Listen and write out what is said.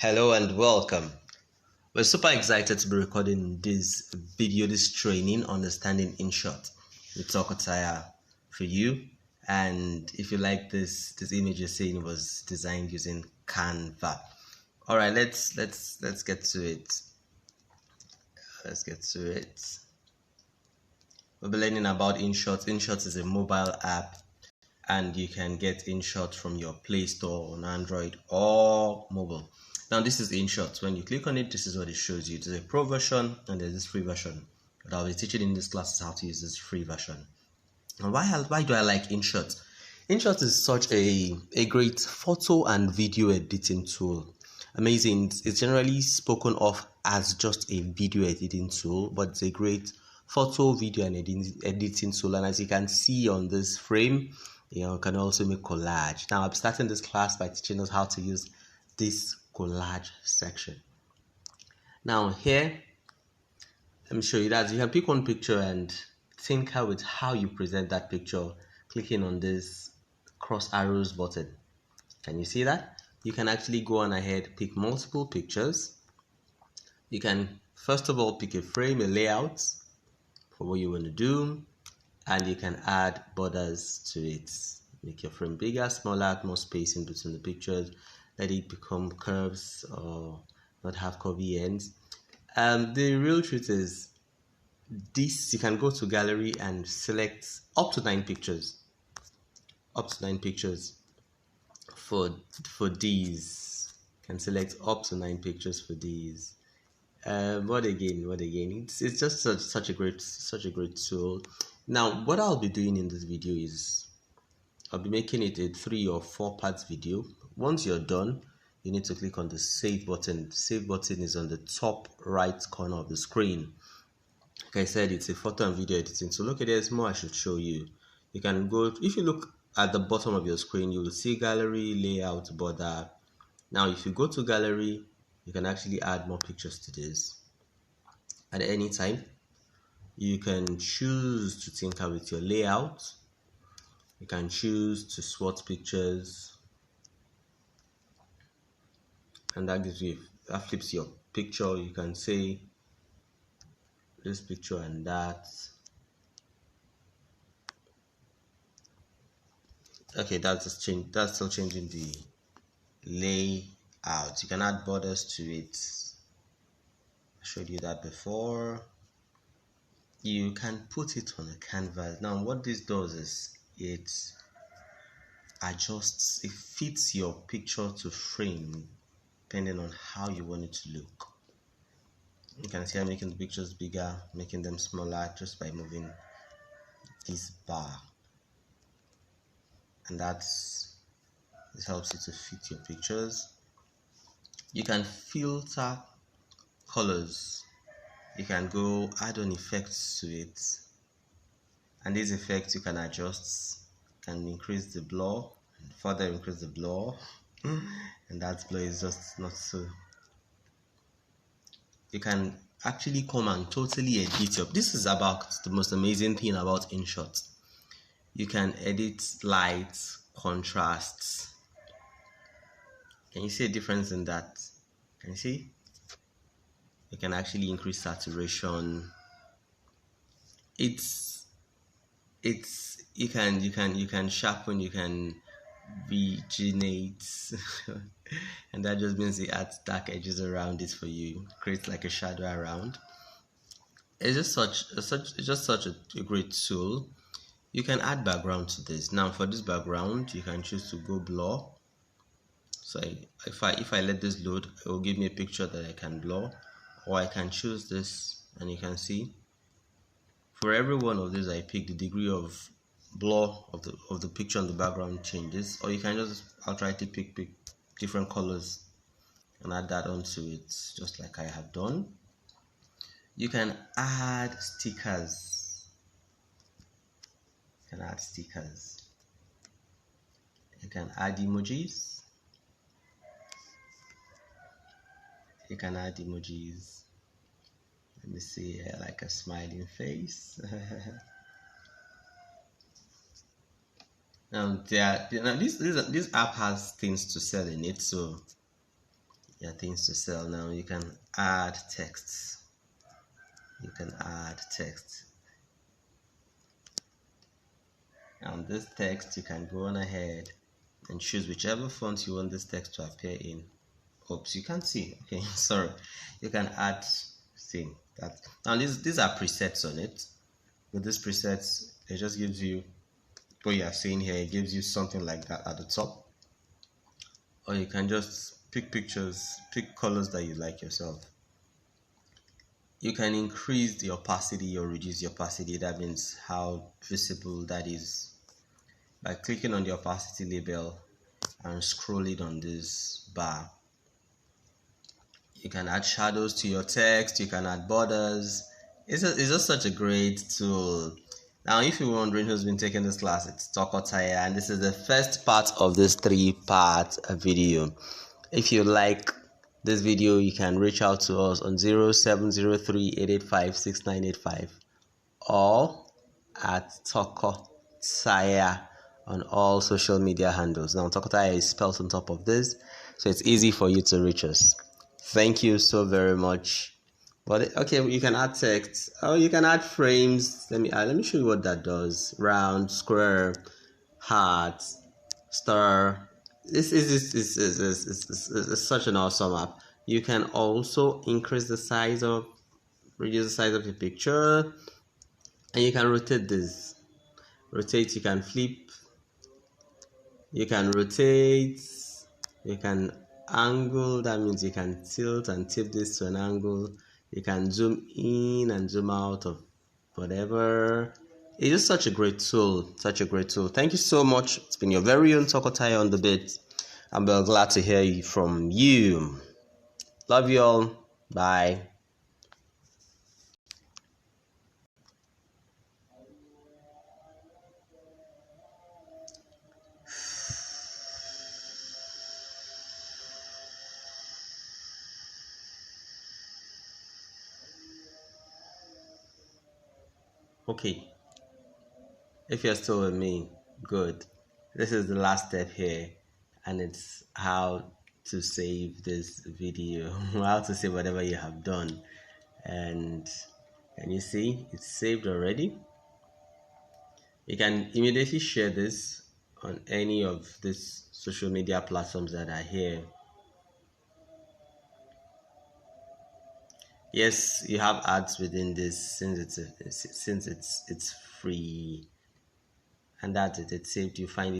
Hello and welcome. We're super excited to be recording this video, this training, Understanding Inshot with Thokothaya for you. And if you like this image you're seeing was designed using Canva. All right, let's get to it. We'll be learning about Inshot. Inshot is a mobile app, and you can get Inshot from your Play Store on Android or mobile. Now this is Inshot. When you click on it, this is what it shows you. There's a pro version and there's this free version. What I'll be teaching in this class is how to use this free version. And why do I like Inshot? Inshot is such a great photo and video editing tool. Amazing. It's generally spoken of as just a video editing tool, but it's a great photo, video, and editing tool. And as you can see on this frame, you can also make collage. Now I'm starting this class by teaching us how to use this collage section. Now here, let me show you that you can pick one picture and tinker with how you present that picture, clicking on this cross arrows button. Can you see that? You can actually go on ahead, pick multiple pictures. You can first of all pick a frame, a layout for what you want to do, and you can add borders to it. Make your frame bigger, smaller, add more space in between the pictures, let it become curves or not have curvy ends. The real truth is this, you can go to gallery and select up to 9 pictures. For these. You can select up to 9 pictures for these. What again? It's just such a great tool. Now, what I'll be doing in this video is I'll be making it a 3 or 4 parts video. Once you're done, you need to click on the save button. The save button is on the top right corner of the screen. Like I said, it's a photo and video editing. So look at this more. I should show you. You can go, if you look at the bottom of your screen, you will see gallery, layout, border. Now, if you go to gallery, you can actually add more pictures to this at any time. You can choose to tinker with your layout. You can choose to swap pictures, and that flips your picture. You can say this picture and that. Okay, that's still changing the layout. You can add borders to it. I showed you that before. You can put it on a canvas. Now what this does is it fits your picture to frame depending on how you want it to look. You can see I'm making the pictures bigger, making them smaller just by moving this bar, and this helps you to fit your pictures. You can filter colors. You can go add on effects to it, and these effects you can adjust. Can increase the blur and further increase the blur, and that blur is just not so. You can actually come and totally edit your. This is about the most amazing thing about Inshot. You can edit light, contrasts. Can you see a difference in that? Can you see? You can actually increase saturation. You can sharpen, you can regenerate, and that just means it adds dark edges around it for you, creates like a shadow around. It's just such a great tool. You can add background to this. Now for this background, you can choose to go blur. So if I let this load, it will give me a picture that I can blur, or I can choose this, and you can see for every one of these I pick the degree of blur of the picture on the background changes, or you can just outrightly pick different colors and add that onto it, just like I have done. You can add stickers. You can add emojis. You can add emojis. Let me see, like a smiling face. Now this app has things to sell in it, so your things to sell. Now you can add texts. You can add text. And this text, you can go on ahead and choose whichever font you want this text to appear in. Oops, you can't see. Okay, sorry. You can add thing that. Now these are presets on it. With these presets, it just gives you what you are seeing here. It gives you something like that at the top, or you can just pick pictures, pick colors that you like yourself. You can increase the opacity or reduce the opacity. That means how visible that is by clicking on the opacity label and scrolling on this bar. You can add shadows to your text. You can add borders. It's just such a great tool. Now, if you're wondering who's been taking this class, it's Thokothaya, and this is the first part of this 3-part video. If you like this video, you can reach out to us on 0703-885-6985 or at Thokothaya on all social media handles. Now, Thokothaya is spelled on top of this, so it's easy for you to reach us. Thank you so very much. But okay, you can add text. Oh, you can add frames. Let me show you what that does. Round, square, heart, star. This is such an awesome app. You can also increase the size of, reduce the size of your picture, and you can rotate this. Rotate. You can flip. You can rotate. You can angle. That means you can tilt and tip this to an angle. You can zoom in and zoom out of whatever. It's just such a great tool. Such a great tool. Thank you so much. It's been your very own Thokothaya on the bit. I'm very glad to hear from you. Love you all. Bye. Okay. If you're still with me, good. This is the last step here, and it's how to save this video, how to save whatever you have done. And can you see it's saved already? You can immediately share this on any of these social media platforms that are here. Yes, you have ads within this since it's free, and that's it. It's saved. You find it